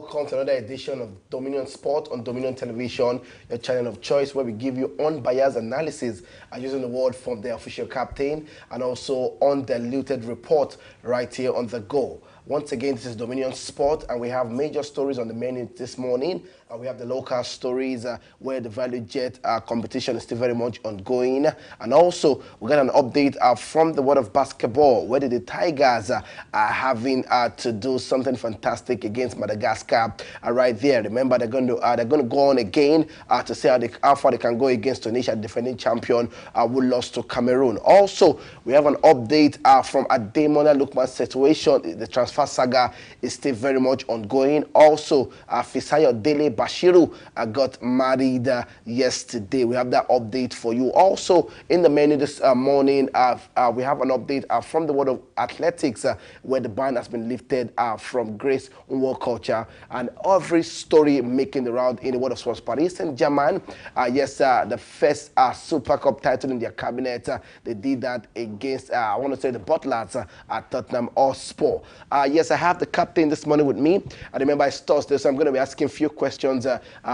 welcome to another edition of Dominion Sport on Dominion Television, your channel of choice where we give you unbiased analysis using the word from the official captain and also undiluted report right here on the go. Once again, this is Dominion Sport, and we have major stories on the menu this morning. We have the local stories where the Value Jet competition is still very much ongoing. And also, we got an update from the world of basketball, where the Tigers are having to do something fantastic against Madagascar right there. Remember, they're going to go on again to see how far they can go against Tunisia, defending champion who lost to Cameroon. Also, we have an update from Ademola Lookman's situation. The transfer saga is still very much ongoing. Also, Fisayo Dele Bashiru got married yesterday. We have that update for you. Also, in the menu this morning, we have an update from the world of athletics where the ban has been lifted from Grace Nwokocha, and every story making the round in the world of sports. Paris Saint-Germain, the first Super Cup title in their cabinet. They did that against, I want to say, the Butlers at Tottenham Hotspur. Yes, I have the captain this morning with me. I remember it's Thursday, so I'm going to be asking a few questions.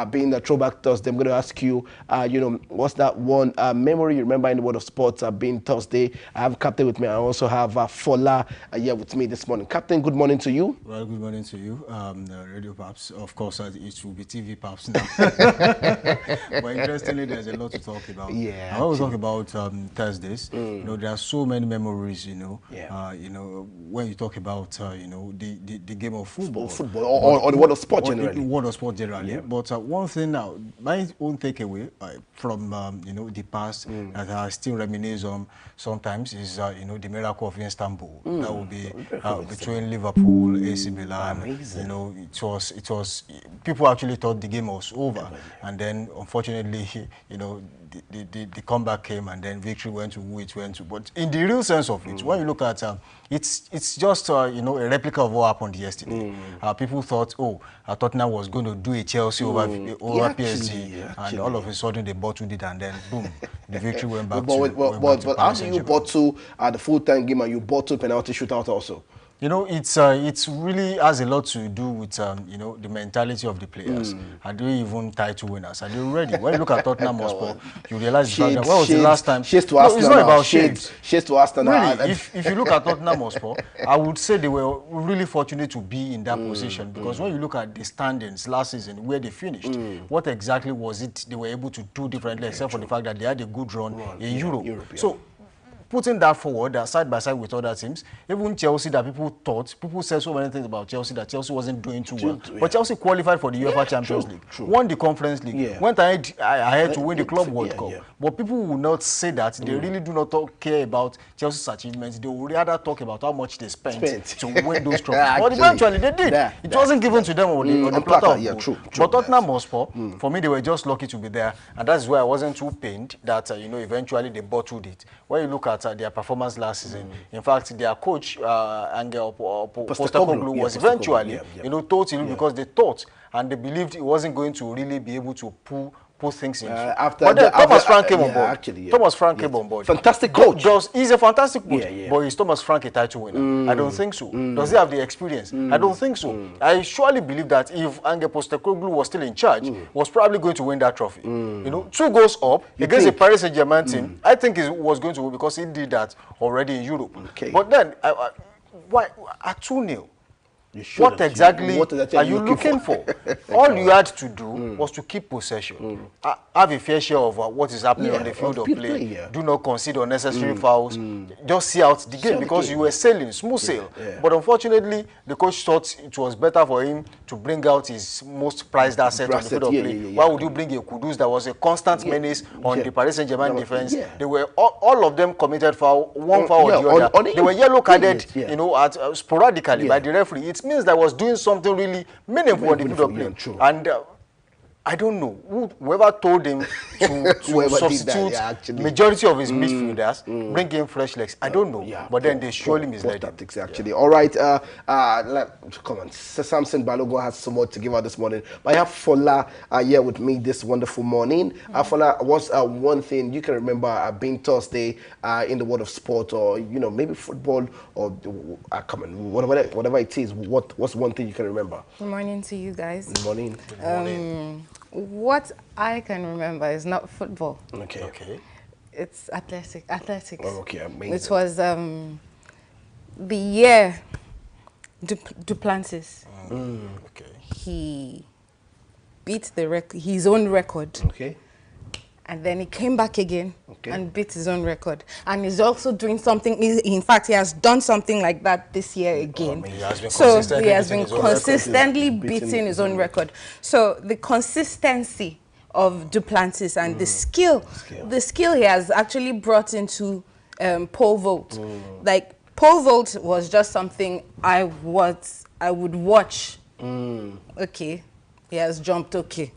Being the throwback Thursday, I'm going to ask you, what's that one memory you remember in the world of sports being Thursday? I have captain with me. I also have Fola here with me this morning. Captain, good morning to you. Well, good morning to you. Radio Paps, of course, it will be TV Paps now. But interestingly, there's a lot to talk about. Yeah. I always talk about Thursdays. There are so many memories. Yeah. When you talk about the game of football, or the world of sport generally. The world of sport generally. Yeah. But one thing now, my own takeaway from the past that I still reminisce on sometimes is the miracle of Istanbul. That would be between Liverpool, AC Milan. Amazing. It was people actually thought the game was over, and then unfortunately, the comeback came, and then victory went to who it went to. But in the real sense of it, when you look at it's just a replica of what happened yesterday. People thought, Tottenham was going to do a Chelsea over PSG, and all of a sudden they bottled it, and then boom, the victory went back but how do you bottle the full-time game and you bottle penalty shootout also? It's really has a lot to do with the mentality of the players. Are they even title winners? Are they ready? When you look at Tottenham Hotspur, you realize when was the last time? Shades to Arsenal. It's not about shades. Shades to Arsenal. Really, if you look at Tottenham Hotspur, I would say they were really fortunate to be in that position, because when you look at the standings last season, where they finished, what exactly was it they were able to do differently, except for the fact that they had a good run in Europe. So, putting that forward, side by side with other teams, even Chelsea, that people said so many things about Chelsea, that Chelsea wasn't doing too well. But Chelsea qualified for the UEFA Champions League, won the Conference League, went ahead to win the Club World Cup. But people will not say that. They really do not care about Chelsea's achievements. They will rather talk about how much they spent to win those trophies. But eventually they did. It wasn't given to them on the platter of gold. But Tottenham Hotspur, for me, they were just lucky to be there. And that's why I wasn't too pained that, eventually they bottled it. When you look at their performance last season, in fact, their coach, Angel Postecoglou, was eventually, totally because they thought and they believed he wasn't going to really be able to pull things in. But then Thomas Frank came on board. Thomas Frank came on board. Fantastic coach. He's a fantastic coach. But is Thomas Frank a title winner? I don't think so. Does he have the experience? I don't think so. I surely believe that if Angel Postecoglou was still in charge, was probably going to win that trophy. 2 goals up against the Paris Saint-Germain team, I think he was going to win because he did that already in Europe. But then, why at 2-0? What exactly are you looking for? All you had to do was to keep possession, have a fair share of what is happening on the field of play. Do not concede unnecessary fouls. Just see out the game because you were sailing, smooth sail. But unfortunately, the coach thought it was better for him to bring out his most prized asset on the field of play. Why would you bring a Kudus that was a constant menace on the Paris Saint-Germain defense? They were all of them committed foul, one foul or the other. They were yellow carded, sporadically by the referee. It means that I was doing something really meaningful on the field of play. And I don't know whoever told him to substitute majority of his midfielders, bring in fresh legs. I don't know, but then they surely misled him. Tactics, actually. All right, come on. Samson Balogun has some more to give out this morning, but I have Fola here with me this wonderful morning. Fola, what's one thing you can remember being Thursday in the world of sport, or maybe football, or come on, whatever it is? What's one thing you can remember? Good morning to you guys. Good morning. Good morning. What I can remember is not football. Okay. It's athletics. Oh, okay, amazing. It was the year Duplantis. Okay. He beat his own record. Okay. And then he came back again and beat his own record. And he's also doing something, in fact, he has done something like that this year again. He has been he has been consistently beating his own record. So the consistency of Duplantis and the skill he has actually brought into pole vault. Like, pole vault was just something I would watch. Okay, he has jumped, okay.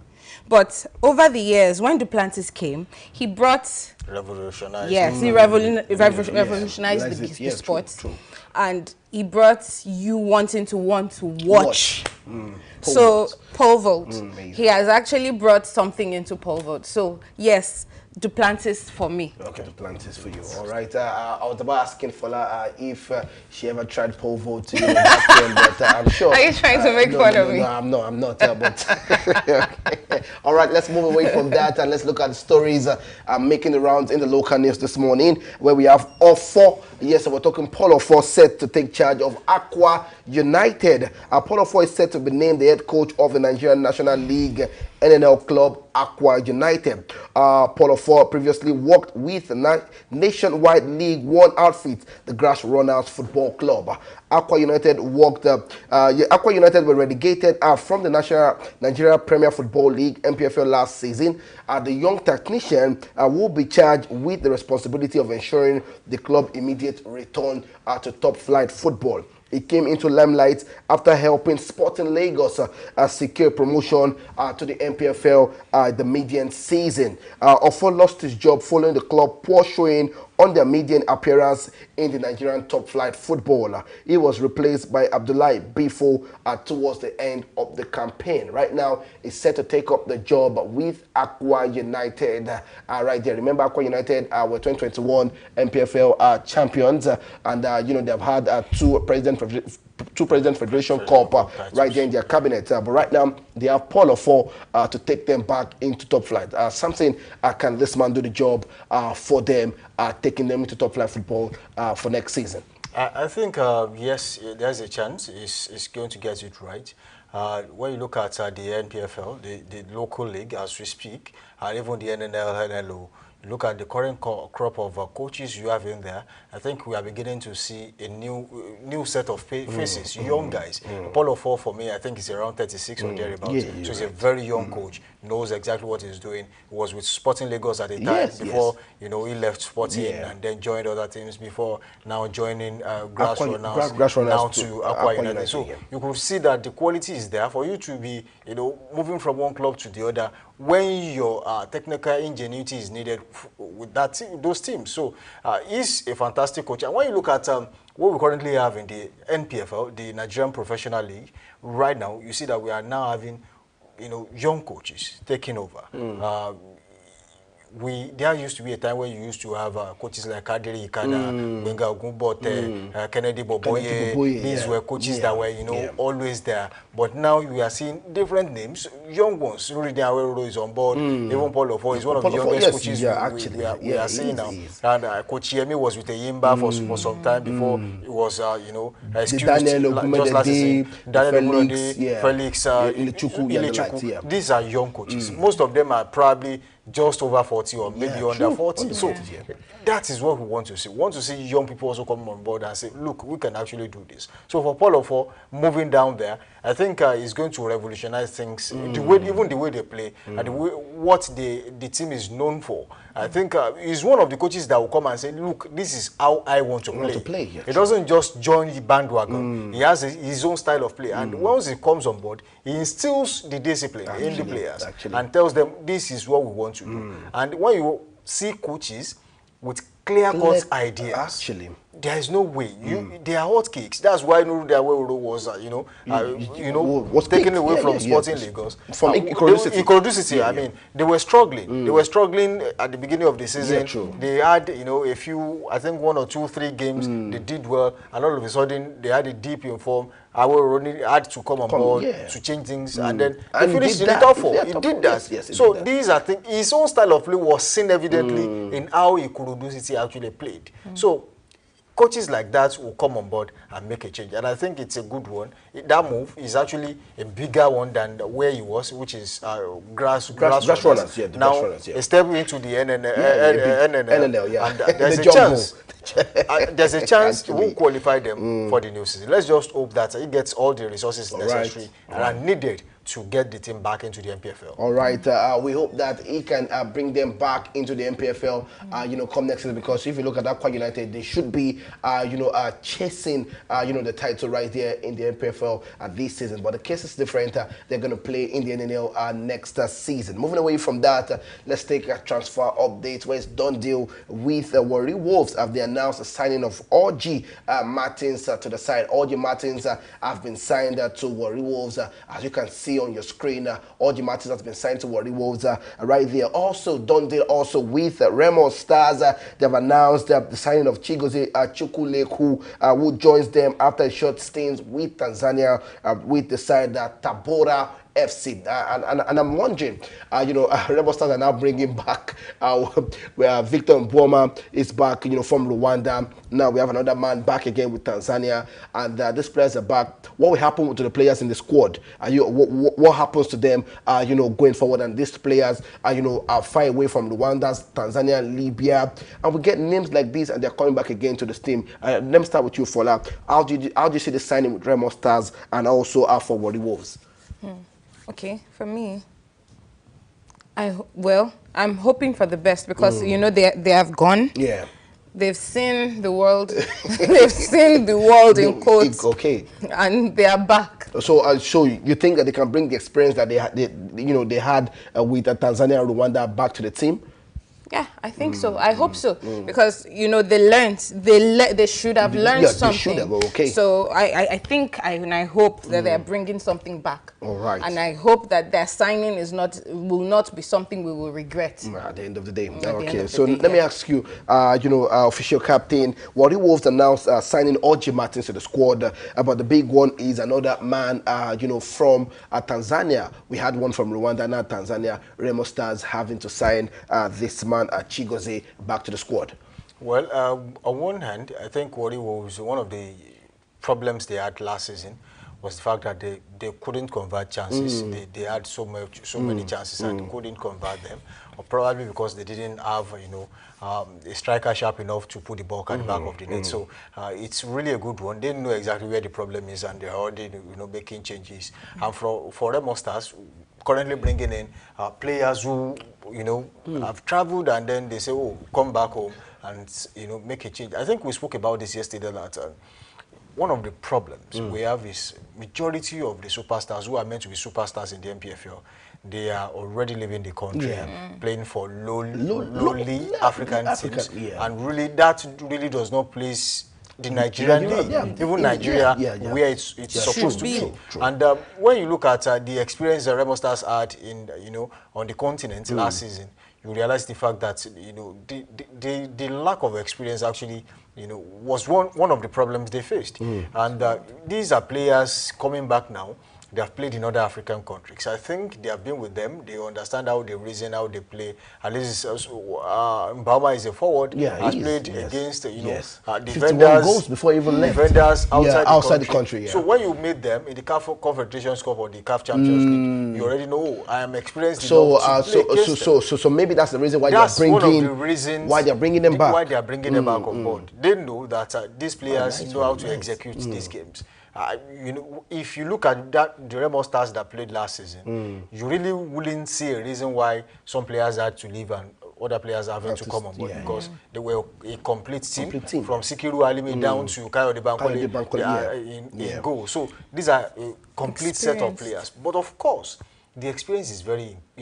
But over the years, when Duplantis came, he brought... Revolutionized. Yes, he revolutionized the sport. True. And he brought you want to watch. So, pole vault. He has actually brought something into pole vault. So, yes, Duplantis for me. Okay, Duplantis for you. All right. I was about asking Fola if she ever tried pole vault, back then, but I'm sure. Are you trying to make fun of me? No, I'm not. But all right, let's move away from that and let's look at the stories making the rounds in the local news this morning, where we have Ofo. Yes, we're talking Paul Ofo set to take charge of Aqua United. Paul Ofo is set to be named the head coach of the Nigerian National League NNL club Aqua United. Paul Ofo previously worked with the Nationwide League One outfit, the Grass Runners Football Club. Aqua United were relegated from the Nigeria Premier Football League (NPFL) last season. The young technician will be charged with the responsibility of ensuring the club immediate return to top flight football. He came into limelight after helping Sporting Lagos secure promotion to the NPFL the median season. Ofo lost his job following the club poor showing on their median appearance in the Nigerian top flight football. He was replaced by Abdullahi Bifo towards the end of the campaign. Right now, he's set to take up the job with Aqua United. Right there, remember Aqua United were 2021 NPFL champions, and they've had two President Federation Cup right there in their cabinet. But right now, they have Paul Ofo to take them back into top flight. Something can this man do the job for them, taking them into top flight football for next season? I think, yes, there's a chance. It's going to get it right. When you look at the NPFL, the local league as we speak, and even the NNL, NLO, look at the current crop of coaches you have in there, I think we are beginning to see a new set of faces, young guys. Paul Ofo, for me, I think he's around 36 or thereabouts. So he's a very young coach, knows exactly what he's doing. He was with Sporting Lagos at the time before he left Sporting and then joined other teams before now joining Grass Runners now to Aqua United. So you could see that the quality is there for you to be, moving from one club to the other when your technical ingenuity is needed with those teams. So he's a fantastic coach. And when you look at what we currently have in the NPFL, the Nigerian Professional League, right now, you see that we are now having, young coaches taking over. There used to be a time when you used to have coaches like Kadiri Ikada, Benga Ogunbote, Kennedy Boboye. These were coaches that were, always there. But now we are seeing different names, young ones. Rudi Awero is on board. Even Paul Ofo is one of the youngest coaches we are seeing now. And Coach Yemi was with Yimba for some time before he was, excused just last season. Daniel Ogunode, Felix, Ilechukwu. These are young coaches. Most of them are probably just over 40 or maybe under 40. So that is what we want to see. We want to see young people also come on board and say, look, we can actually do this. So for Paul Ofo moving down there, I think it's going to revolutionize things, the way, even the way they play, and the way, what the team is known for. I think he's one of the coaches that will come and say, look, this is how I want to play. He doesn't just join the bandwagon. He has his own style of play. And once he comes on board, he instills the discipline in the players and tells them, this is what we want to do. And when you see coaches with clear-cut ideas, there is no way. They are hotcakes. That's why Nurudawe was, was taken away from Sporting Lagos. From Ikorodu City. I mean, they were struggling. They were struggling at the beginning of the season. They had, a few, I think 1 or 2, 3 games. They did well, and all of a sudden they had a dip in form. Our had to come on board to change things, and then they finished in the top 4. He did that. So these are things. His own style of play was seen evidently in how Ikorodu City actually played. So coaches like that will come on board and make a change, and I think it's a good one. That move is actually a bigger one than where he was, which is grass runners. Now a step into the NNL, and there's a chance. There's a chance he will qualify them for the new season. Let's just hope that he gets all the resources necessary and are needed to get the team back into the MPFL. All right, we hope that he can bring them back into the MPFL, come next season, because if you look at Aqua United, they should be, chasing, the title right there in the MPFL this season. But the case is different. They're going to play in the NNL next season. Moving away from that, let's take a transfer update where it's done deal with the Warri Wolves. Have they announced the signing of Orji Martins to the side? Orji Martins have been signed to Warri Wolves. As you can see on your screen, Orji Martins has been signed to Warri Wolves right there. Also done deal also with Remo Stars. They've announced the signing of Chigozie Chukwuleku, who joins them after a short stint with Tanzania with the side Tabora FC. And I'm wondering, Rebel Stars are now bringing back where Victor Mboma is back, from Rwanda. Now we have another man back again with Tanzania, and these players are back. What will happen to the players in the squad? What happens to them, going forward? And these players are far away from Rwanda, Tanzania, Libya, and we get names like this, and they're coming back again to the team. Let me start with you, Fola. How do you see the signing with Remo Stars and also for Warri Wolves? Okay, for me, I'm hoping for the best because they have gone. Yeah. They've seen the world. They've seen the world in quotes. Okay. And they are back. So you think that they can bring the experience that they had with Tanzania and Rwanda back to the team? Yeah, I think so. I hope so because they learned. They should have learned something. They should have. Okay. So I think and I hope that they are bringing something back. All right. And I hope that their signing will not be something we will regret at the end of the day. Okay. So let me ask you, official captain, Warri Wolves announced signing Orji Martins to the squad. But the big one is another man, from Tanzania. We had one from Rwanda, now Tanzania. Remo Stars having to sign this man, Chigozie, back to the squad. Well, on one hand, I think Warri Wolves, one of the problems they had last season was the fact that they couldn't convert chances. They had so many chances and they couldn't convert them, or probably because they didn't have a striker sharp enough to put the ball at the back of the net. So it's really a good one. They know exactly where the problem is, and they're already making changes. And for Remo Stars, currently bringing in players who have traveled, and then they say, oh, come back home and make a change. I think we spoke about this yesterday, that one of the problems we have is majority of the superstars who are meant to be superstars in the MPFL, they are already leaving the country, playing for lowly African teams, and really that really does not place the Nigerian league, even Nigeria, where it's supposed to be. And when you look at the experience that Remo Stars had in on the continent last season, you realize the fact that the lack of experience actually was one of the problems they faced. And these are players coming back now. They have played in other African countries. I think they have been with them. They understand how they reason, how they play. At least Mbama is a forward. Yeah, has played against defenders. Goals before even left. Defenders outside the country. Yeah. So when you meet them in the CAF Confederation Cup or the CAF Champions League, you already know I am experienced. So maybe that's the reason why that's they are bringing. One of the reasons why they are bringing them back. Why they are bringing them back on board. They know that these players know how to execute these games. you know, if you look at the Remo Stars that played last season, you really wouldn't see a reason why some players had to leave and other players having to come on board, because they were a complete team from Sikiru Alimi down to Kayode Bankole in goal. So these are a complete set of players. But of course, the experience is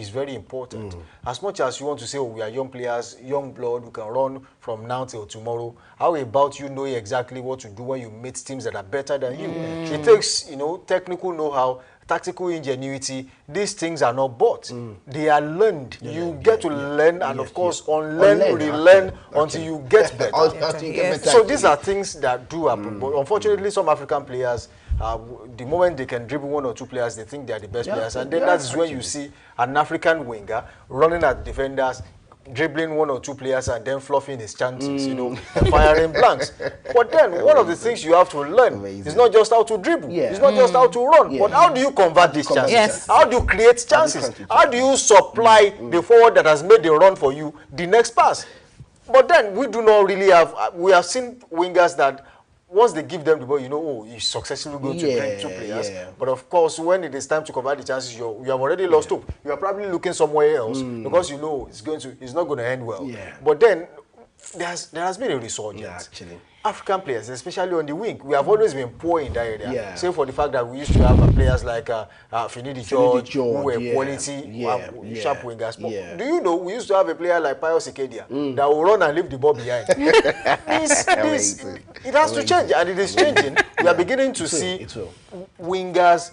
very important. As much as you want to say, oh, we are young players, young blood, we can run from now till tomorrow, how about you know exactly what to do when you meet teams that are better than you? It takes, you know, technical know-how, tactical ingenuity. These things are not bought. They are learned. You get to learn and, of course, unlearn, relearn until you get better. So these are things that do happen. But unfortunately, some African players, the moment they can dribble one or two players, they think they are the best players. And then that's when you see an African winger running at defenders, dribbling one or two players and then fluffing his chances, you know, and firing blanks. But then one of the things you have to learn is not just how to dribble, it's not just how to run, but how do you convert these chances? How do you create chances? How do you supply the forward that has made the run for you the next pass? But then we do not really have, we have seen wingers that once they give them the ball, you know, oh, he's successfully going to bring two players. But of course, when it is time to convert the chances, you have already lost hope. You are probably looking somewhere else because you know it's not going to end well. But then there has been a resurgence. African players, especially on the wing, we have always been poor in that area. Save for the fact that we used to have players like Finidi George, who were quality, sharp wingers. But do you know, we used to have a player like Pius Ikedia that will run and leave the ball behind. It has to change, and it is changing. We are beginning to see wingers,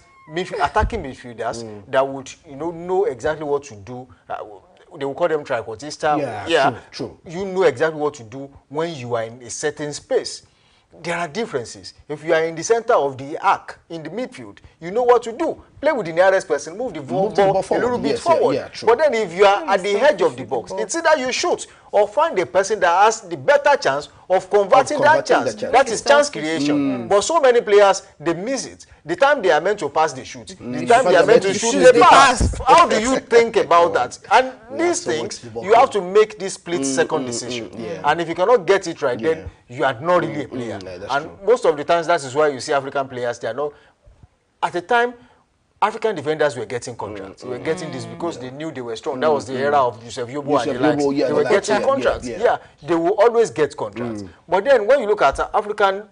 attacking midfielders that would, you know exactly what to do. They will call them triquartista. True. You know exactly what to do when you are in a certain space. There are differences. If you are in the center of the arc, in the midfield, you know what to do. Play with the nearest person, move the ball a little bit forward. But then if you are at the edge of the box, it's either you shoot or find a person that has the better chance of converting that chance. That is chance creation. But so many players, they miss it. The time they are meant to pass, they shoot. The time they are meant to shoot, they pass. How do you think about that? And these things, you have to make this split-second decision. And if you cannot get it right, then you are not really a player. And most of the times, that is why you see African players, they are not. At the time, African defenders were getting contracts. They were getting this because they knew they were strong. That was the era of Yusuf Yobo and the likes. They were getting contracts. They will always get contracts. But then when you look at African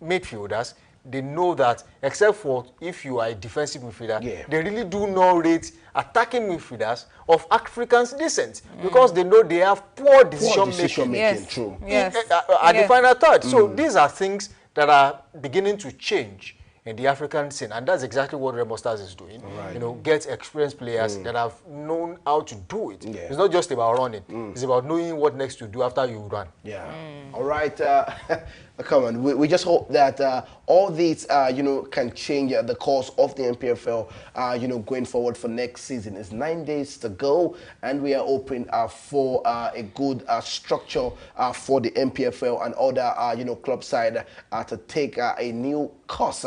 midfielders, they know that except for if you are a defensive midfielder, they really do not rate attacking midfielders of Africans descent because they know they have poor decision making. True. At the final third. So these are things that are beginning to change in the African scene, and that's exactly what Remo Stars is doing. You know, get experienced players that have known how to do it. It's not just about running; it's about knowing what next to do after you run. All right, come on. We just hope that all these, you know, can change the course of the NPFL. You know, going forward for next season. It's 9 days to go, and we are open for a good structure for the NPFL and other, you know, club side to take a new course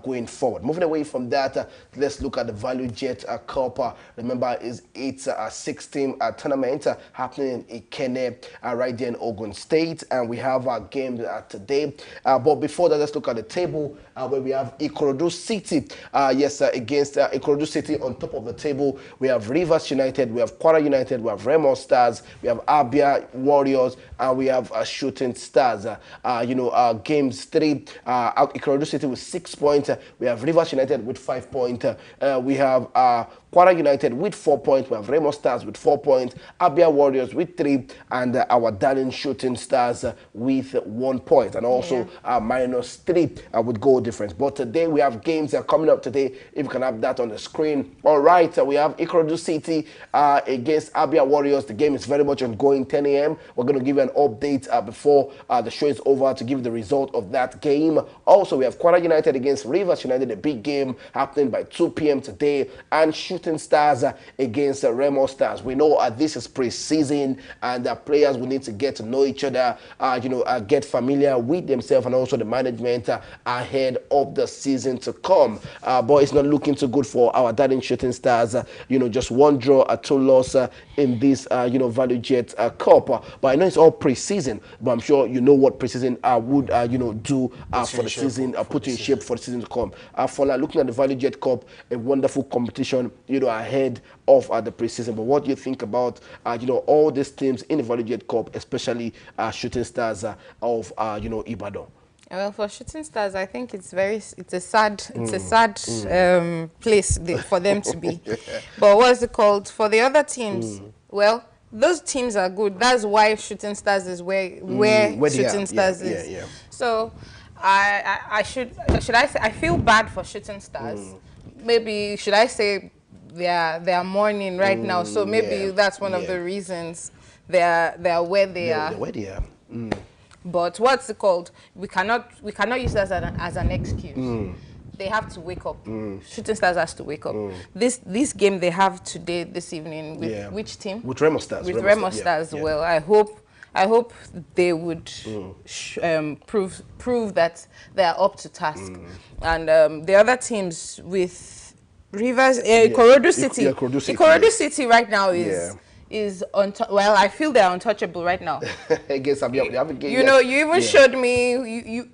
going forward. Moving away from that, let's look at the Value Jet Cup. Remember, it's a 6-team tournament happening in Ikenne, right there in Ogun State, and we have our game today. But before that, let's look at the table where we have Ikorodu City, against Ikorodu City. On top of the table, we have Rivers United, we have Kwara United, we have Remo Stars, we have Abia Warriors, and we have Shooting Stars. You know, games 3, Ikorodu City with 6 points. We have Rivers United with 5 points. We have Kwara United with 4 points. We have Remo Stars with 4 points. Abia Warriors with 3, and our darling Shooting Stars with 1 point, and also -3 with goal difference. But today we have games coming up today. If you can have that on the screen. All right, we have Ikorodu City against Abia Warriors. The game is very much ongoing. 10 a.m. We're going to give you an update before the show is over to give the result of that game. Also, we have Kwara United against Rivers United, a big game happening by 2 p.m. today, and Shooting Stars against Remo Stars. We know this is pre-season, and players will need to get to know each other, you know, get familiar with themselves and also the management ahead of the season to come. But it's not looking too good for our darling Shooting Stars. You know, just 1 draw, 2 loss in this, you know, Value Jet Cup. But I know it's all pre-season, but I'm sure you know what pre-season would, you know, do for the season, put you in shape for the season to come. Fola, looking at the Valley Jet Cup, a wonderful competition, you know, ahead of the preseason. But what do you think about, you know, all these teams in the Valley Jet Cup, especially Shooting Stars of, you know, Ibadan? Well, for Shooting Stars, I think it's a sad place for them to be. But what's it called? For the other teams, well, those teams are good. That's why Shooting Stars is where Shooting Stars is. Yeah. So, should I say I feel bad for Shooting Stars? Maybe should I say they are mourning right now? So maybe that's one of the reasons they are where they are. Where they are. But what's it called? We cannot use that as an excuse. They have to wake up. Shooting Stars has to wake up. This game they have today, this evening, with which team? With Remo Stars. With Remo Stars. Yeah. Well, I hope they would prove that they are up to task. And the other teams with Rivers, Ikorodu City. Ikorodu City right now is well, I feel they're untouchable right now. Against you know, you even showed me.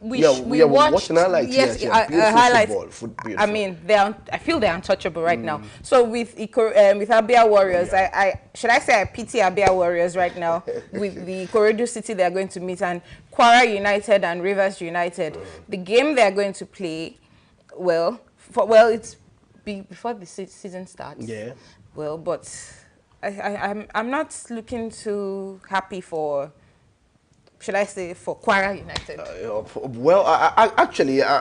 We watched highlights. Yes, highlights. I mean, I feel they're untouchable right now. So with Abia Warriors, should I say I pity Abia Warriors right now with the Ikorodu City they are going to meet, and Kwara United and Rivers United. The game they are going to play, it's before the season starts. Yeah. Well, but I'm not looking too happy for, should I say, for Kwara United.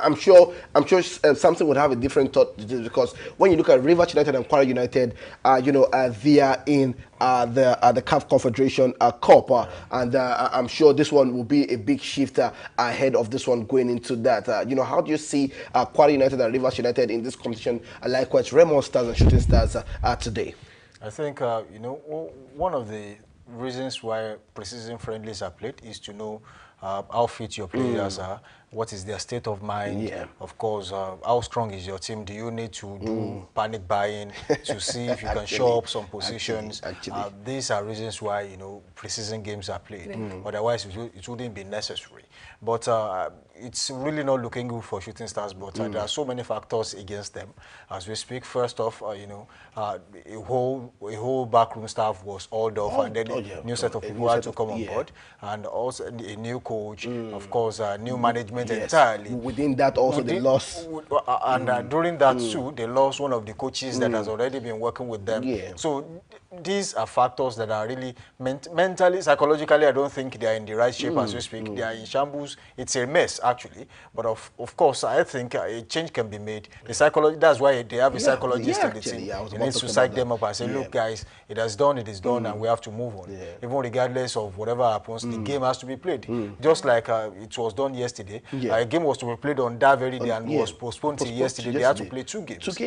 I'm sure Samson would have a different thought, because when you look at Rivers United and Kwara United, you know, they are in the CAF Confederation Cup, and I'm sure this one will be a big shift ahead of this one going into that. You know, how do you see Kwara United and Rivers United in this competition? Likewise, Remo Stars and Shooting Stars today. I think, you know, one of the reasons why preseason friendlies are played is to know how fit your players are, what is their state of mind, of course, how strong is your team, do you need to do panic buying to see if you can show up some positions. These are reasons why, you know, preseason games are played. Otherwise, it wouldn't be necessary. But it's really not looking good for Shooting Stars, but there are so many factors against them. As we speak, first off, you know, a whole backroom staff was hauled off, and then a new set of people had to come on board, and also a new coach, of course, new management entirely. Within that also they lost. And during that too, they lost one of the coaches that has already been working with them. So these are factors that are really mentally, psychologically, I don't think they are in the right shape as we speak. They are in shambles. It's a mess, actually. But of course, I think a change can be made. The psychology, that's why they have a psychologist in the team. He needs to psych them up and say, look, guys, it is done, and we have to move on. Even regardless of whatever happens, the game has to be played. Just like it was done yesterday. A game was to be played on that very day and was postponed till yesterday. They had to play 2 games.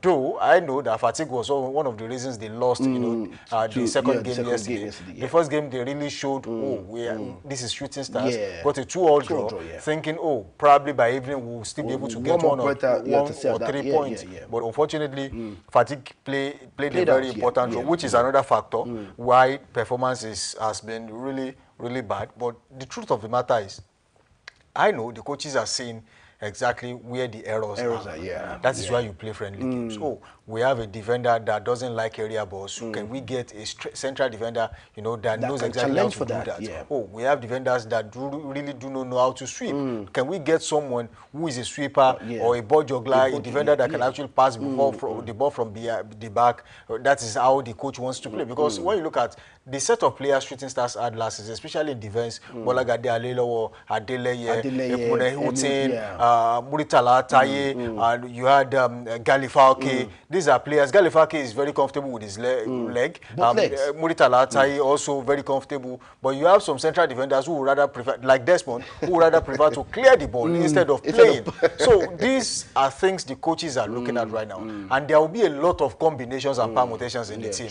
Though I know that fatigue was one of the reasons they lost, you know, the second game yesterday. The first game they really showed, this is Shooting Stars. Got a 2-all draw, thinking, probably by evening we'll still be able to get one or 3 points. But unfortunately, fatigue played a very important role, which is another factor why performance has been really, really bad. But the truth of the matter is, I know the coaches are seeing exactly where the errors are. That is why you play friendly games. We have a defender that doesn't like area balls. Can we get a central defender, you know, that knows exactly how to do that? We have defenders that really do not know how to sweep. Can we get someone who is a sweeper or a ball juggler, a defender that can actually pass the ball from the back? That is how the coach wants to play. Because when you look at the set of players Shooting Stars had last season, especially in defense, Bolagade Alelowo, Adeleye, Ekune Hilton, Muritala Taye, and you had Galifalke. These are players. Galifalke is very comfortable with his leg. Muritala Taye also very comfortable. But you have some central defenders who would rather prefer, like Desmond, who would rather prefer to clear the ball instead of playing. So these are things the coaches are looking at right now. And there will be a lot of combinations and permutations in the team.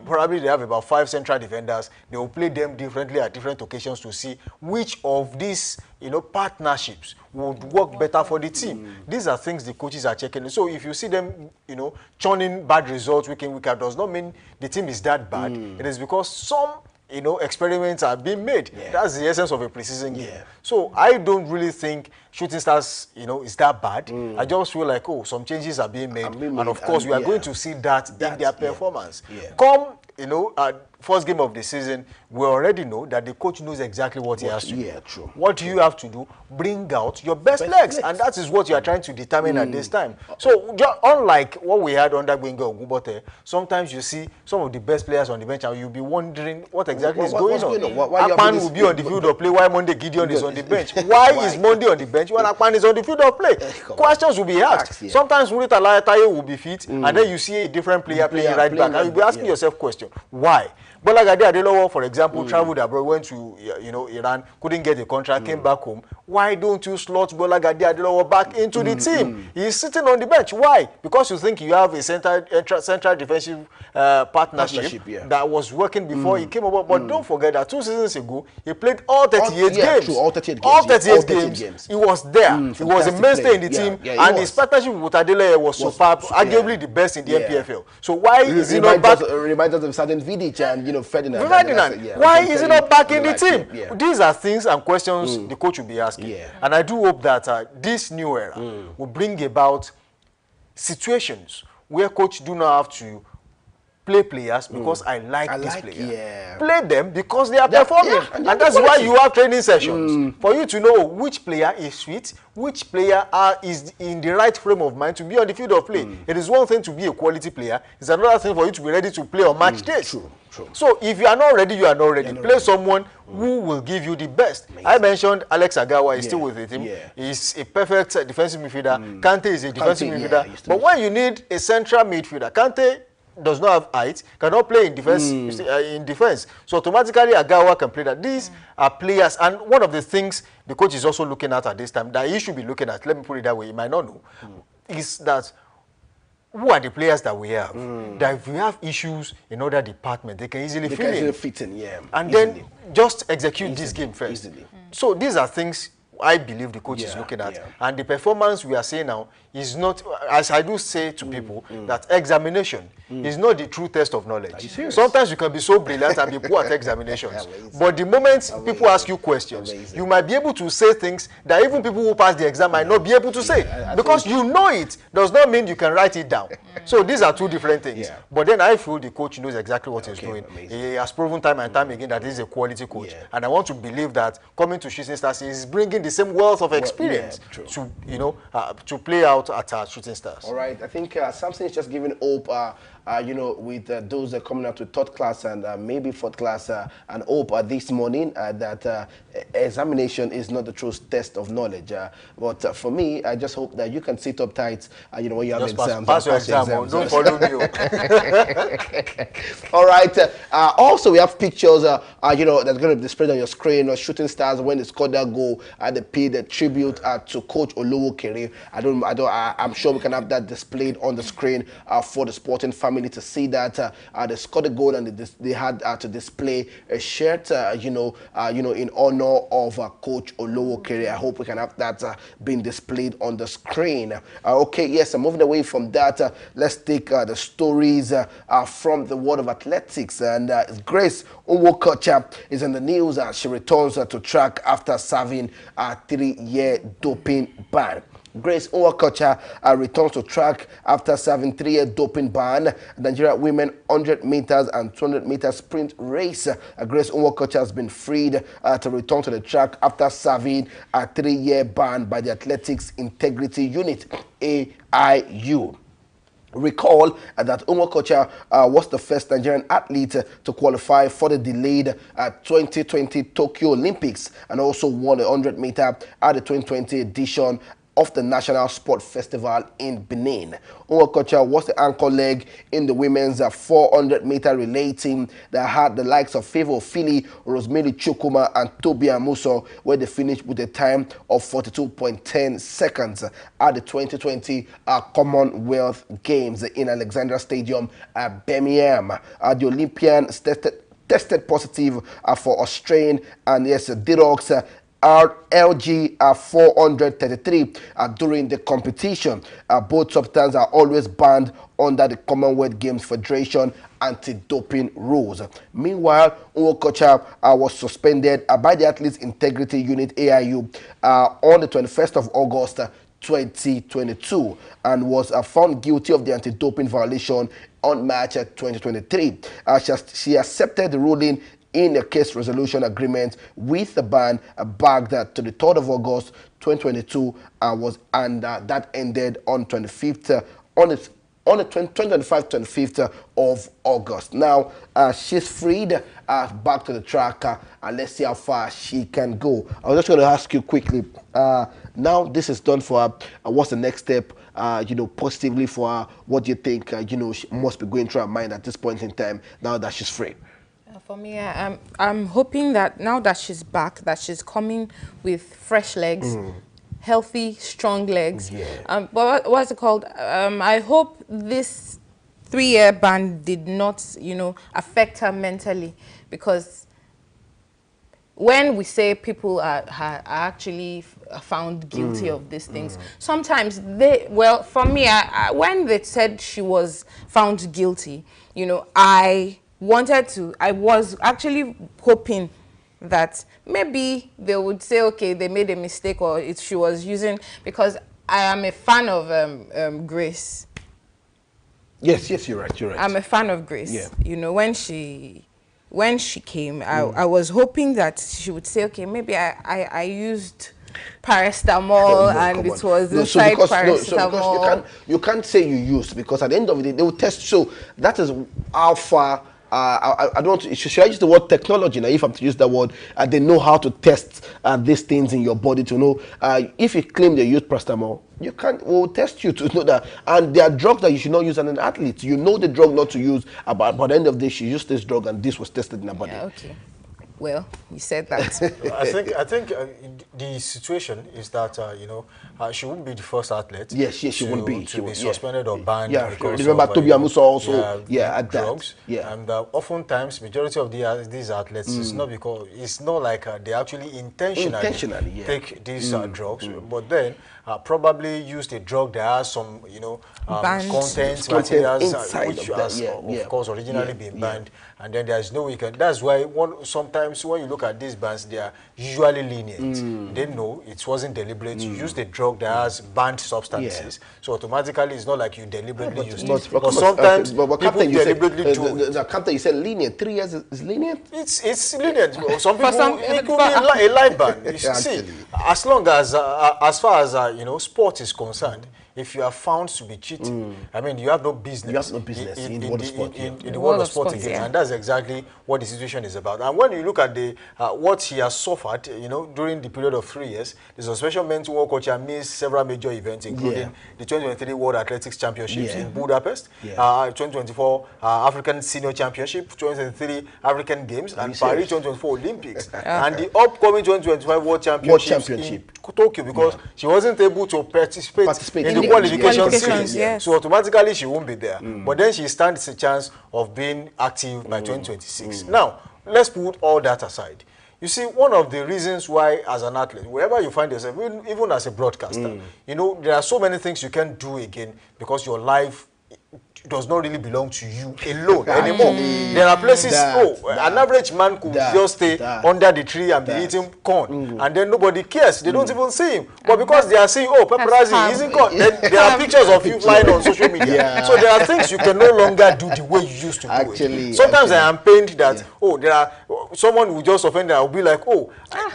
Probably they have about 5 central defenders. They will play them differently at different occasions to see which of these, you know, partnerships would work better for the team. These are things the coaches are checking. So if you see them, you know, churning bad results week in, week out, does not mean the team is that bad. It is because some you know, experiments are being made. Yeah. That's the essence of a preseason game. Yeah. So I don't really think Shooting Stars, you know, is that bad. I just feel like, oh, some changes are being made, and of course we are going to see that in their performance. Yeah. Come, you know, first game of the season, we already know that the coach knows exactly what he has to do. Yeah, true. What do you have to do? Bring out your best legs, and that is what you are trying to determine at this time. So, unlike what we had under Gbenga Ogunbote, sometimes you see some of the best players on the bench, and you'll be wondering what exactly is going on. Why Akpan will be on the field of play, while Monday Gideon is on the bench. Why is Monday on the bench when Akpan is on the field of play? Questions will be asked. Sometimes Murità Laitaye will be fit, and then you see a different player playing right back, and you'll be asking yourself question, why? Bolagade Adelowo, for example, traveled abroad, went to Iran, couldn't get a contract, came back home. Why don't you slot Bolagade Adelowo back into the team? He's sitting on the bench. Why? Because you think you have a central defensive partnership that was working before he came over. But don't forget that 2 seasons ago, he played all 38 games. True, all 38 games. All 38 games. He was there. He was a mainstay in the team. And his partnership with Adeleye was superb, arguably the best in the NPFL. So why is he not back? Reminds us of Sergeant Vidic and Ferdinand. Why is he not back in the team? These are things and questions the coach will be asking. And I do hope that this new era will bring about situations where coach do not have to play players because I like this player. Play them because they are performing. And that's why you have training sessions. For you to know which player is fit, which player is in the right frame of mind to be on the field of play. It is one thing to be a quality player. It's another thing for you to be ready to play on match days. True. So if you are not ready, you are not ready. Play someone who will give you the best. I mentioned Alex Agawa is still with the team. He's a perfect defensive midfielder. Kante is a defensive midfielder. But when you need a central midfielder, Kante does not have height, cannot play in defense. So automatically Agawa can play that. These are players, and one of the things the coach is also looking at this time, that he should be looking at, let me put it that way, he might not know, is that who are the players that we have? That if we have issues in other departments, they can easily fit in. And then just execute this game first. So these are things I believe the coach is looking at. And the performance we are seeing now is not, as I do say to people, that examination is not the true test of knowledge. Sometimes you can be so brilliant and be poor at examinations. But the moment people ask you questions, you might be able to say things that even people who pass the exam might not be able to say. Because you know it does not mean you can write it down. So these are two different things. But then I feel the coach knows exactly what he's doing. He has proven time and time again that he's a quality coach. And I want to believe that coming to Shooting Stars is bringing the same wealth of experience to, to play out at Shooting Stars. All right, I think Samson is just giving hope, with those coming out to third class and maybe fourth class, and hope this morning that examination is not the true test of knowledge. But for me, I just hope that you can sit up tight, when you have exams. Pass your exam. Don't follow me. All right. Also, we have pictures, that's going to be displayed on your screen. Shooting Stars when they scored that goal, they paid a tribute to Coach Olowokere. I'm sure we can have that displayed on the screen for the sporting family to see that they scored a goal and they had to display a shirt, in honor of Coach Olowokere. I hope we can have that being displayed on the screen. Okay, yes, I'm moving away from that. Let's take the stories from the world of athletics. And Grace Onwokocha is in the news. She returns to track after serving a 3-year doping ban. Grace Onwokocha returns to track after serving 3-year doping ban. Nigeria women 100 meters and 200 meters sprint race. Grace Onwokocha has been freed to return to the track after serving a 3-year ban by the Athletics Integrity Unit, AIU. Recall that Onwokocha was the first Nigerian athlete to qualify for the delayed 2020 Tokyo Olympics and also won the 100 meter at the 2020 edition of the National Sport Festival in Benin. Onwokocha was the anchor leg in the women's 400 meter relay team that had the likes of Favour Ofili, Rosemary Chukwuma and Tobi Amuso, where they finished with a time of 42.10 seconds at the 2020 Commonwealth Games in Alexandra Stadium at Birmingham. The Olympians tested positive for Australian and Dirox LG 433 during the competition. Both substances are always banned under the Commonwealth Games Federation anti-doping rules. Meanwhile, Nwokocha was suspended by the Athletes Integrity Unit AIU on the 21st of August 2022 and was found guilty of the anti-doping violation on March 2023. She accepted the ruling in a case resolution agreement with the ban back to the 3rd of August 2022 and that ended on 25th on the 25th of August. Now, she's freed back to the track, and let's see how far she can go. I was just going to ask you quickly, now this is done for her, what's the next step, positively for her? What do you think, she must be going through her mind at this point in time, now that she's free? For me, I'm hoping that now that she's back, that she's coming with fresh legs, healthy, strong legs. Yeah. But what's it called? I hope this 3-year ban did not, affect her mentally, because when we say people are actually found guilty of these things, sometimes for me, when they said she was found guilty, I was actually hoping that maybe they would say, okay, they made a mistake, or she was using, because I am a fan of Grace. Yes, you're right. I'm a fan of Grace. Yeah. When she came, I was hoping that she would say, okay, maybe I used paracetamol and it was inside paracetamol. You can't say you used, because at the end of the day, they will test. So that is how far. I don't want to, should I use the word technology now? If I'm to use that word, they know how to test these things in your body to know. If you claim they use paracetamol, we'll test you to know that. And there are drugs that you should not use as an athlete. You know the drug not to use, but by the end of the day, she used this drug and this was tested in her body. Yeah, okay. Well, you said that. I think the situation is that she won't be the first athlete. Yes, she won't be. To be suspended or banned. Yeah, because remember Toby Amusa also. At drugs. That. Yeah, and oftentimes majority of these athletes it's not like they actually intentionally take these drugs, but then probably use the drug that has some content materials which has of course originally been banned, and then there's no way that's why sometimes when you look at these bans, they are usually lenient. They know it wasn't deliberate. You use the drug that has banned substances, so automatically it's not like you deliberately used it. But sometimes people deliberately do it. Captain, you said lenient. 3 years is lenient? It's lenient. Some people, it could be a life ban. You see, as long as far as sport is concerned, if you are found to be cheating, I mean, you have no business. You have no business in the world of sport. In the world of sport again, and that's exactly what the situation is about. And when you look at the what he has suffered, during the period of 3 years, the suspension meant Nwokocha missed several major events, including the 2023 World Athletics Championships in Budapest, 2024 African Senior Championship, 2023 African Games, and Paris 2024 Olympics, and the upcoming 2025 World Championship in Tokyo, because she wasn't able to participate in the qualification series. Yes. So automatically she won't be there. But then she stands a chance of being active by 2026. Now, let's put all that aside. You see, one of the reasons why, as an athlete, wherever you find yourself, even as a broadcaster, there are so many things you can't do again because your life does not really belong to you alone anymore. There are places, an average man could just stay under the tree and be eating corn, and then nobody cares. They don't even see him. But because they are saying, paparazzi isn't corn, then there are pictures of you flying on social media. So there are things you can no longer do the way you used to do it. Sometimes I am pained that, there are someone who just offended, I will be like,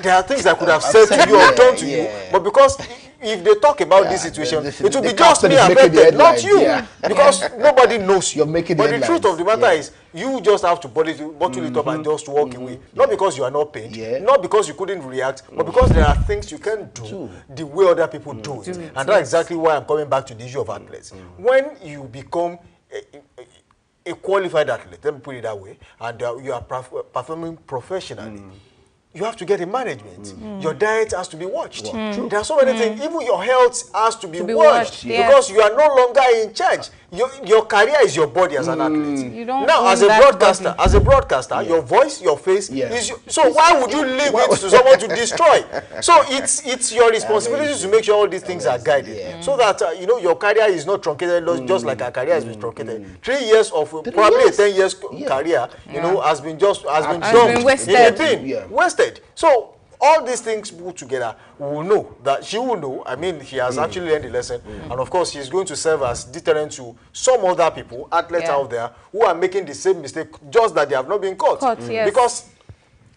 there are things I could have said to you or done to you, but because if they talk about this situation, it will be just me affected, not you, because nobody knows you. But the truth of the matter is, you just have to bottle it up and just walk away. Not because you are not paid, not because you couldn't react, but because there are things you can do the way other people do it. And that's exactly why I'm coming back to the issue of athletes. When you become a qualified athlete, let me put it that way, and you are performing professionally, you have to get a management. Your diet has to be watched. There are so many things. Even your health has to be watched because you are no longer in charge. your career is your body as an athlete. You don't now own as a that broadcaster, body. your voice, your face Yeah. is so why would you leave it to someone to destroy? So it's your responsibility to make sure all these things are guided, so that you know your career is not truncated just like our career has been truncated. 3 years of probably a 10 years career, you know, has been dumped in a bin, wasted. So all these things put together, we will know that she will know. I mean, he has actually learned the lesson, and of course, he's going to serve as deterrent to some other people, athletes out there, who are making the same mistake, just that they have not been caught. Because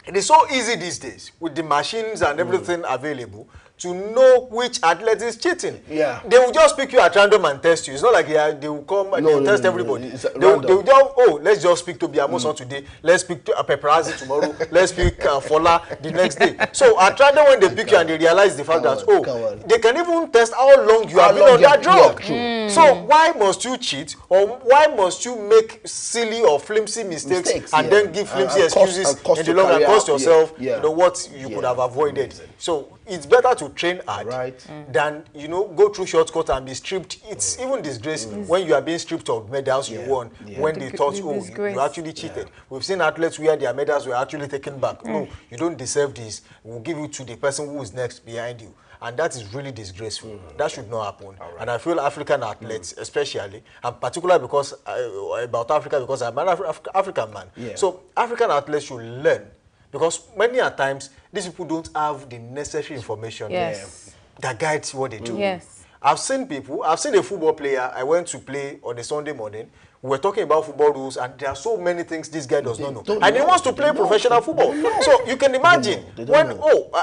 it is so easy these days with the machines and everything available to know which athlete is cheating. Yeah. They will just pick you at random and test you. It's not like they will come and they will test everybody. They will just, oh, let's just pick Tobi Amusan today. Let's pick Paparazzi tomorrow. Let's pick Fola the next day. So at random when they pick you and they realize the fact that, oh, they can even test how long you have been on that drug. So why must you cheat, or why must you make silly or flimsy mistakes and then give flimsy excuses in the long run and cost yourself you know, what you could have avoided? So it's better to train hard than, you know, go through shortcuts and be stripped. It's even disgrace when you are being stripped of medals you won, when they thought, oh, you actually cheated. We've seen athletes where their medals were actually taken back. No, you don't deserve this. We'll give it to the person who is next behind you. And that is really disgraceful. That should not happen. And I feel African athletes, especially, and particularly because about Africa, because I'm an African man. So African athletes should learn. Because many a times, these people don't have the necessary information that guides what they do. I've seen a football player, I went to play on a Sunday morning. We were talking about football rules, and there are so many things this guy does not know. And he wants to play professional football. So you can imagine, when,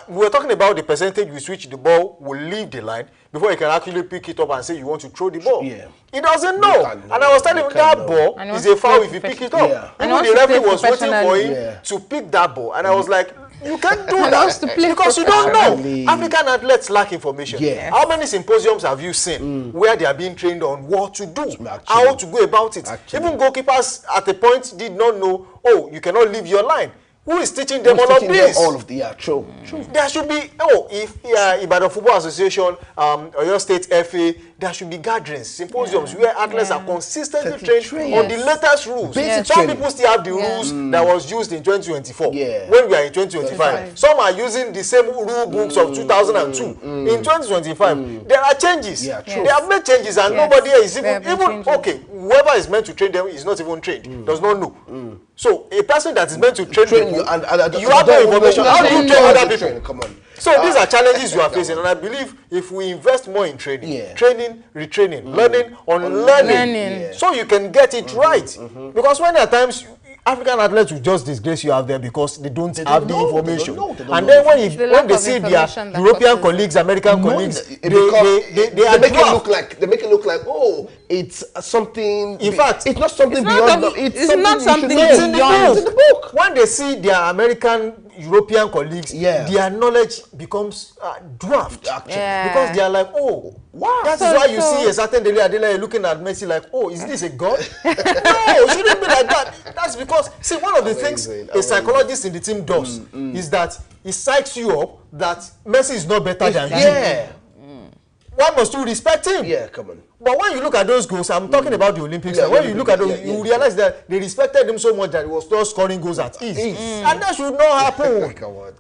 we were talking about the percentage with which the ball will leave the line before you can actually pick it up and say you want to throw the ball. He doesn't know. And I was telling him that ball is a foul if you pick it up. Even the referee was waiting for him to pick that ball. And I was like, you can't do that because you don't know. African athletes lack information. How many symposiums have you seen where they are being trained on what to do, how to go about it? Even goalkeepers at a point did not know, oh, you cannot leave your line. Who is teaching them all of this? True. There should be, if Ibadan Football Association, or your state FA, there should be gatherings, symposiums where athletes are consistently trained on the latest rules. Some people still have the rules that was used in 2024 when we are in 2025. Some are using the same rule books of 2002. In 2025, there are changes. They have made changes and nobody is even okay, whoever is meant to train them is not even trained, does not know. So a person that is meant to train you, and you have no information. How do you train other people? Come on. So these are challenges you are facing, and I believe if we invest more in training, training, retraining, learning, unlearning, so you can get it right. Because when there are times African athletes will just disgrace you out there because they don't have the information. And then when they see their European colleagues, American colleagues, they make it look like, oh, it's something. In fact, it's not something beyond. It's not something beyond. It's in the book. When they see their American, European colleagues, their knowledge becomes dwarfed because they are like, oh, wow. That is why you see a certain Dele Adele looking at Messi like, oh, is this a god? No, it shouldn't be like that. That's because, see, one of the things a psychologist in the team does is that he psychs you up that Messi is not better than you. Why must you respect him? Come on. But when you look at those goals, I'm talking about the Olympics, when you look at those, you realize that they respected him so much that he was still scoring goals at ease. And that should not happen.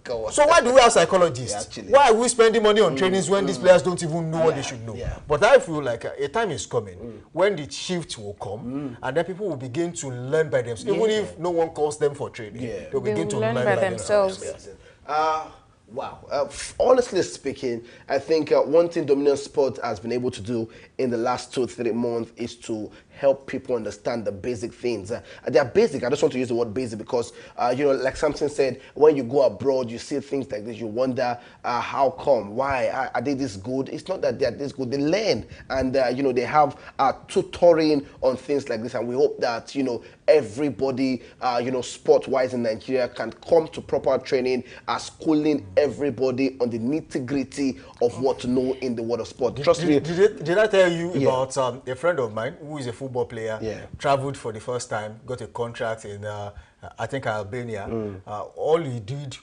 Go on. So why do we have psychologists? Why are we spending money on trainings when these players don't even know what they should know? But I feel like a time is coming when the shift will come and then people will begin to learn by themselves. Even if no one calls them for training, they'll begin to learn by themselves. Wow. Honestly speaking, I think one thing Dominion Sport has been able to do in the last 2-3 months is to help people understand the basic things. They are basic. I just want to use the word basic because, you know, like Samson said, when you go abroad, you see things like this, you wonder how come, why, are they this good? It's not that they're this good. They learn and, you know, they have tutoring on things like this. And we hope that, you know, everybody, you know, sport-wise in Nigeria can come to proper training, schooling everybody on the nitty-gritty of what to know in the world of sport. Trust me. Did I tell you about a friend of mine who is a football player, traveled for the first time, got a contract in, I think, Albania. All he did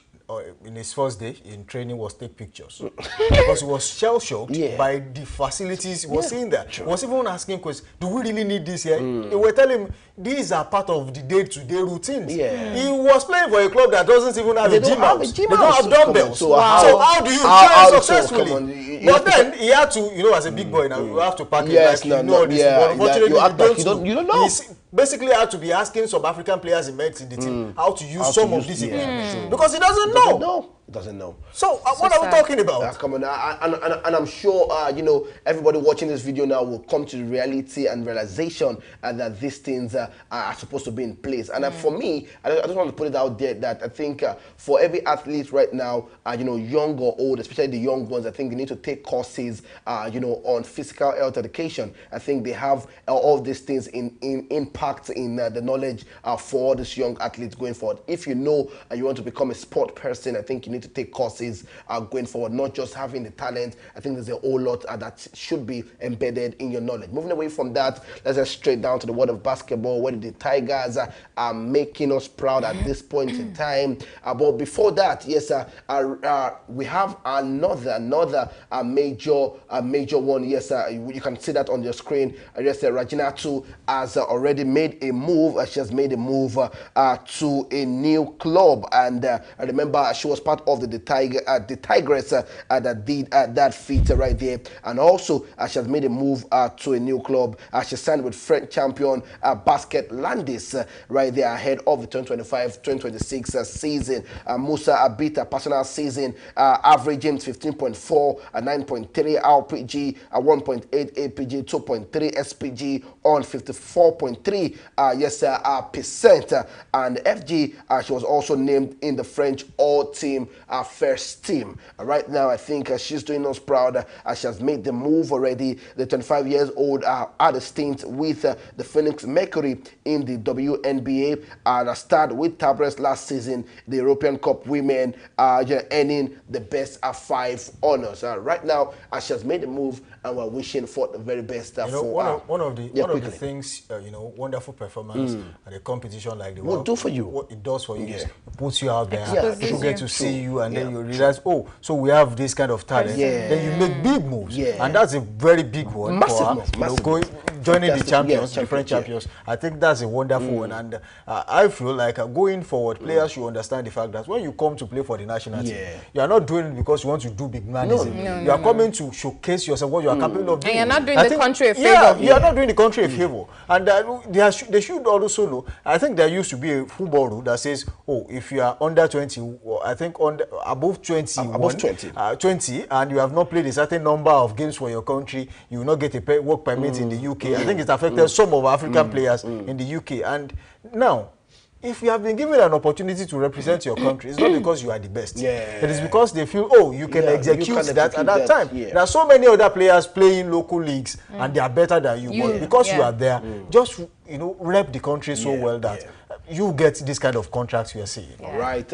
in his first day in training was take pictures because he was shell-shocked by the facilities he was seeing there. He was even asking questions, do we really need this here? They were telling him, these are part of the day-to-day routines. He was playing for a club that doesn't even have a gym house. They don't have dumbbells. So how do you train successfully? But then he had to, you know, as a big boy now, you have to pack it like but unfortunately you don't know. He's basically had to be asking some African players he met in the team how to use some of these equipment because he doesn't know. Doesn't know. So what are we talking about? Come on, and I'm sure you know, everybody watching this video now will come to the reality and realization that these things are supposed to be in place. And for me, I just want to put it out there that I think for every athlete right now, you know, young or old, especially the young ones, I think they need to take courses, you know, on physical health education. I think they have all these things in impact in the knowledge for these young athletes going forward. If you know you want to become a sport person, I think you need to take courses going forward, not just having the talent. I think there's a whole lot that should be embedded in your knowledge. Moving away from that, let's get straight down to the world of basketball, where the Tigers are making us proud at this point in time. But before that, yes, we have another major one. Yes, you can see that on your screen. Yes, Rajinatu has already made a move. She has made a move to a new club, and I remember she was part of the Tigress that did that feat right there. And also she has made a move to a new club. She signed with French champion Basket Landis right there ahead of the 2025-2026 season. Musa Abita personal season averaging 15.4, 9.3 RPG, 1.8 APG, 2.3 SPG on 54.3 percent. And FG, she was also named in the French all-team first team. Right now, I think she's doing us proud. She has made the move already. The 25 years old had a stint with the Phoenix Mercury in the WNBA and started with Tabrez last season, the European Cup Women, earning the best 5 honors. Right now, she has made the move, and we're wishing for the very best for her. One of the things, you know, wonderful performance at a competition like the What do for you? What it does for you is it puts you out there. People get to see you, and then you realize, oh, so we have this kind of talent. Then you make big moves, and that's a very big one. Massive for her. Joining the champions, the French champions. I think that's a wonderful one, and I feel like going forward, players should understand the fact that when you come to play for the national team, you are not doing it because you want to do big manism. You are coming to showcase yourself, what you are capable of doing. And you're not doing the country a favor. Yeah, you are not doing the country a favor. And they should also know, I think there used to be a football rule that says, oh, if you are under 20, or I think above 20, and you have not played a certain number of games for your country, you will not get a work permit in the UK. I think it affected some of African players in the UK. And now, if you have been given an opportunity to represent your country, it's not because you are the best. It is because they feel, oh, you can execute that at that time. There are so many other players playing local leagues, and they are better than you. But because you are there, just, you know, rep the country so well that you get this kind of contracts you are seeing. All right.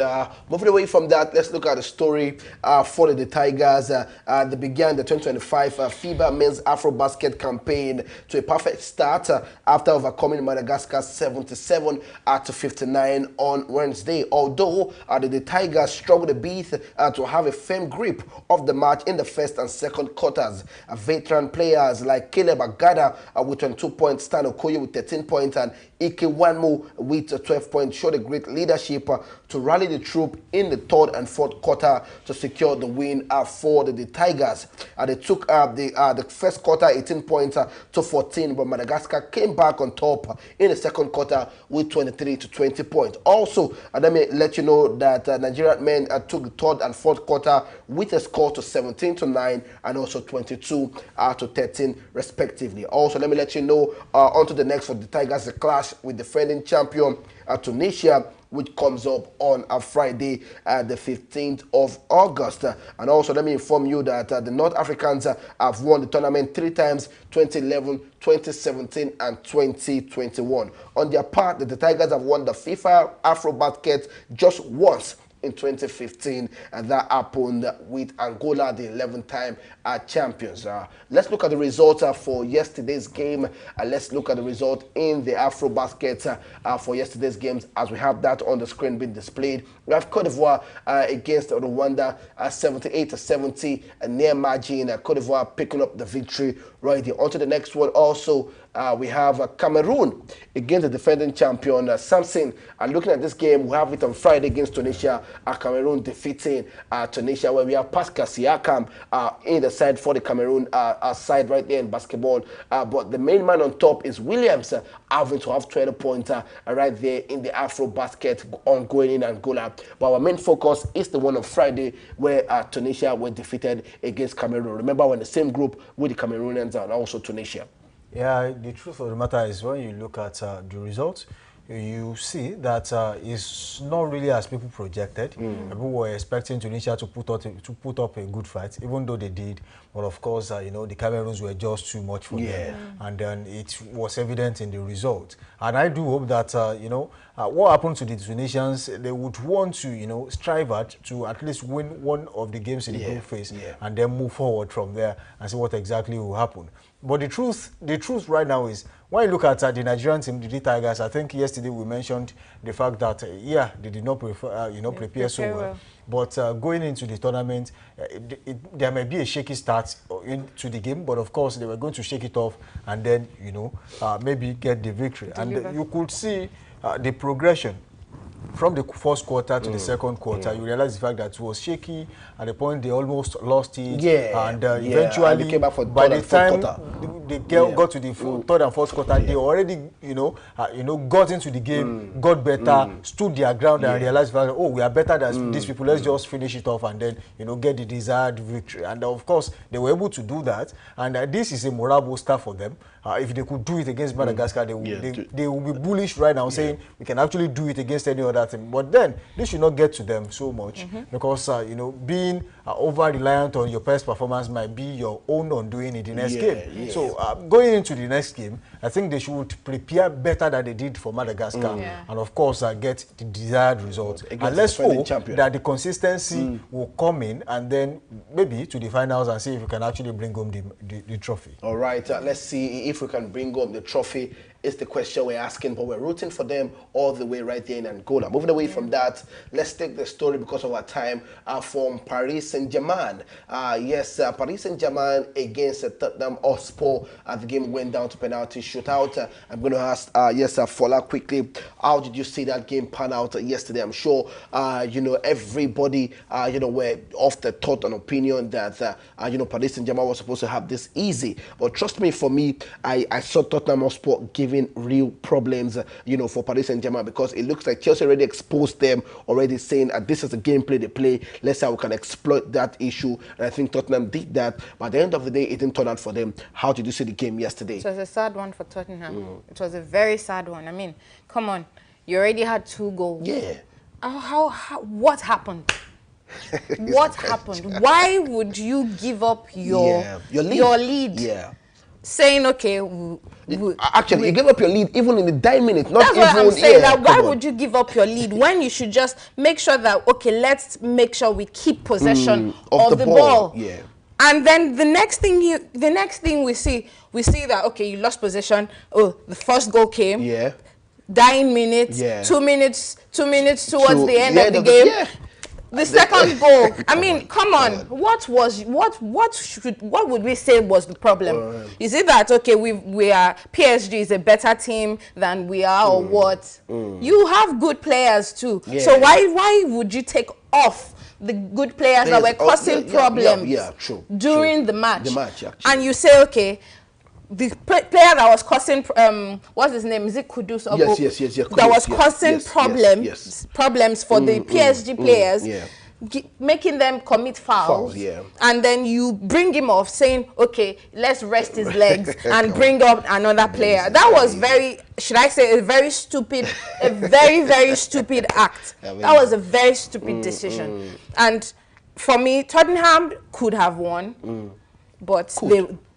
Moving away from that, let's look at the story for the Tigers. They began the 2025 FIBA Men's AfroBasket campaign to a perfect start after overcoming Madagascar 77 to 59 on Wednesday. Although the Tigers struggled a bit to have a firm grip of the match in the first and second quarters. Veteran players like Caleb Agada with 22 points, Stan Okoye with 13 points, and Ike Wanmu with 12 points showed a great leadership to rally the troop in the third and fourth quarter to secure the win for the Tigers. They took the first quarter 18 points to 14, but Madagascar came back on top in the second quarter with 23 to 20 points. Also, let me let you know that Nigerian men took the third and fourth quarter with a score to 17 to 9 and also 22 to 13 respectively. Also, let me let you know on to the next for the Tigers, the clash with defending champion Tunisia, which comes up on a Friday, the 15th of August. And also, let me inform you that the North Africans have won the tournament 3 times, 2011, 2017, and 2021. On their part, the Tigers have won the FIFA AfroBasket just once, in 2015, and that happened with Angola, the 11th time champions. Let's look at the results for yesterday's game. Let's look at the result in the AfroBasket for yesterday's games, as we have that on the screen being displayed. We have Cote d'Ivoire against Rwanda 78-70, a near margin. Cote d'Ivoire picking up the victory right there. On to the next one also. We have Cameroon against the defending champion Samson. And looking at this game, we have it on Friday against Tunisia. Cameroon defeating Tunisia, where we have Pascal Siakam in the side for the Cameroon side right there in basketball. But the main man on top is Williams, having to have 20 points right there in the AfroBasket ongoing in Angola. But our main focus is the one on Friday, where Tunisia were defeated against Cameroon. Remember, we're in the same group with the Cameroonians and also Tunisia. Yeah, the truth of the matter is when you look at the results, you see that it's not really as people projected. People were expecting Tunisia to put up a good fight, even though they did. But of course, you know, the Cameroons were just too much for them, and then it was evident in the result. And I do hope that you know, what happened to the Tunisians, they would want to, you know, strive at least win one of the games in the group phase, and then move forward from there and see what exactly will happen. But the truth right now is, when you look at the Nigerian team, the Tigers, I think yesterday we mentioned the fact that, yeah, they did not prepare so well. But going into the tournament, there may be a shaky start into the game, but of course they were going to shake it off and then, you know, maybe get the victory. And you could see the progression from the first quarter to the second quarter. You realize the fact that it was shaky. At the point they almost lost it, and eventually, and they came back for by the time they got to the third and fourth quarter, they already, got into the game, got better, stood their ground, and realized that, oh, we are better than these people. Let's just finish it off and then, get the desired victory. And of course, they were able to do that. And this is a morale booster for them. If they could do it against Madagascar, they will be bullish right now, saying we can actually do it against any other team. But then this should not get to them so much, because being over reliant on your past performance might be your own undoing in the next game. So going into the next game, I think they should prepare better than they did for Madagascar, and of course get the desired result. And let's hope that the consistency will come in, and then maybe to the finals and see if we can actually bring home the trophy. All right, let's see if we can bring home the trophy. Is the question we're asking, but we're rooting for them all the way right there in Angola. Moving away from that, let's take the story because of our time from Paris Saint-Germain. Yes, Paris Saint-Germain against Tottenham Hotspur. The game went down to penalty shootout. I'm going to ask, Fola quickly, how did you see that game pan out yesterday? I'm sure, everybody, were of the thought and opinion that, Paris Saint-Germain was supposed to have this easy. But trust me, for me, I saw Tottenham Hotspur giving real problems, for Paris Saint-Germain, because it looks like Chelsea already exposed them, already saying this is the gameplay they play. Let's see how we can exploit that issue. And I think Tottenham did that. But at the end of the day, it didn't turn out for them. How did you see the game yesterday? It was a sad one for Tottenham. It was a very sad one. I mean, come on. You already had 2 goals. Yeah. What happened? What happened? Why would you give up your lead? Yeah. Saying, okay, actually, you give up your lead even in the dying minute. Not that's even, what I'm saying. That why would you give up your lead when you should just make sure that, okay, let's make sure we keep possession of the ball. Yeah. And then the next thing we see that, okay, you lost possession. Oh, the first goal came. Yeah. Dying minutes. Yeah. 2 minutes towards the end of the game. Yeah. The second goal. I mean, come on. What would we say was the problem? Is it that, okay, we are PSG is a better team than we are, or what? You have good players too. Yeah. So why would you take off the good players that were causing problems during the match? The match, actually. And you say, okay, the player that was causing what's his name? Is it Kudus? Yes. Kudus, that was causing problems for the PSG players, making them commit fouls. And then you bring him off, saying, okay, let's rest his legs and bring up another player. That was very, should I say, a very stupid, a very, very stupid act. That was a very stupid decision. And for me, Tottenham could have won, but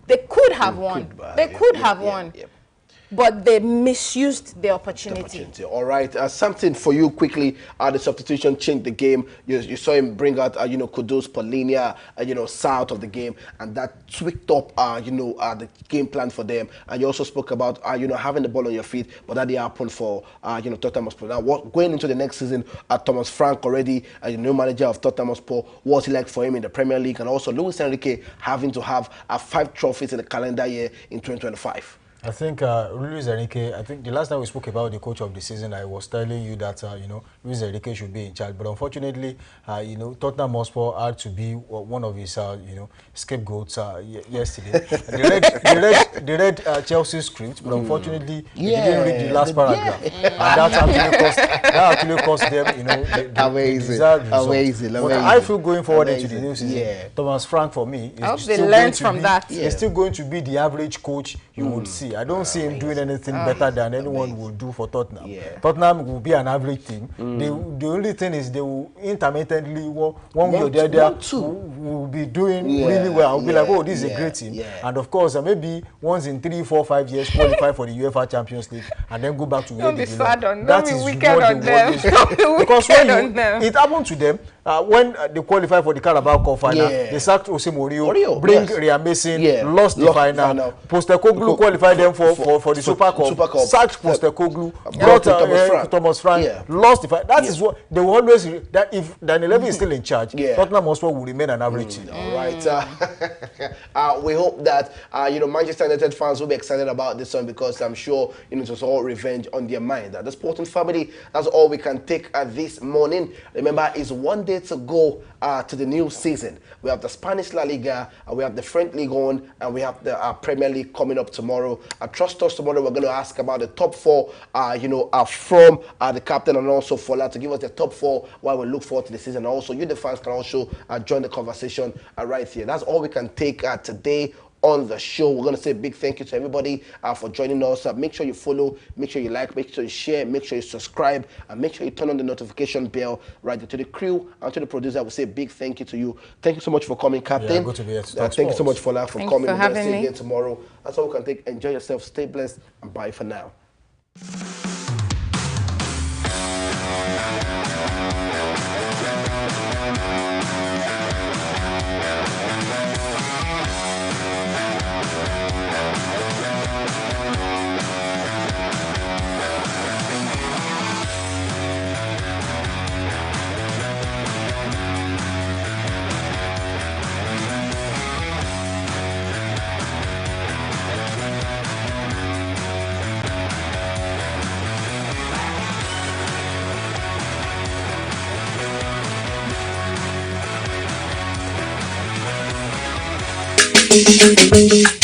they could have won. They could have won. but they misused the opportunity. All right, something for you quickly. The substitution changed the game. You saw him bring out, Kudus, Paulinia, south of the game, and that tweaked up, the game plan for them. And you also spoke about, having the ball on your feet, but that didn't happen for, Tottenham Hotspur. Now, going into the next season, Thomas Frank already, the new manager of Tottenham Hotspur, what's it like for him in the Premier League, and also Luis Enrique having to have 5 trophies in the calendar year in 2025. I think Luis Enrique, I think the last time we spoke about the coach of the season, I was telling you that, Luis Enrique should be in charge. But unfortunately, Tottenham Hotspur had to be one of his, scapegoats yesterday. They read Chelsea's script, but unfortunately, they didn't read the last paragraph. And that actually cost them, Amazing. Amazing. But I feel going forward into the new season, Thomas Frank, for me, is still going to be the average coach you would see. I don't see him doing anything better than anyone will do for Tottenham. Tottenham will be an average team. The only thing is they will intermittently, one way or the other, will be doing really well. I'll be like, oh, this is a great team. And of course, maybe once in 3, 4, 5 years, qualify for the UEFA Champions League and then go back to where they belong. That is what they want. Because it happened to them when they qualified for the Carabao Cup final. They sacked Jose Mourinho, bring Ryan Mason, lost the final. Postecoglou qualified them for the Super Cup. Sacked Postecoglou, brought Thomas Frank, lost the final. That is what they will always. That if Daniel Levy is still in charge, Tottenham Hotspur will remain an average team. All right. We hope that Manchester United fans will be excited about this one, because I'm sure it was all revenge on their mind. The Sporting Family, that's all we can take this morning. Remember, it's 1 day to go to the new season. We have the Spanish La Liga, we have the French Ligue 1, and we have the Premier League coming up tomorrow. Trust us, tomorrow we're going to ask about the top 4, from the captain and also Fola to give us the top 4 while we look forward to the season. Also, you the fans can also join the conversation right here. That's all we can take today on the show. We're going to say a big thank you to everybody for joining us. Make sure you follow, make sure you like, make sure you share, make sure you subscribe, and make sure you turn on the notification bell right there. To the crew and to the producer, we say a big thank you to you. Thank you so much for coming, Captain. Yeah, good to be here. Thank you so much for coming. We're going to see you again tomorrow. That's all we can take. Enjoy yourself, stay blessed, and bye for now. Thank you.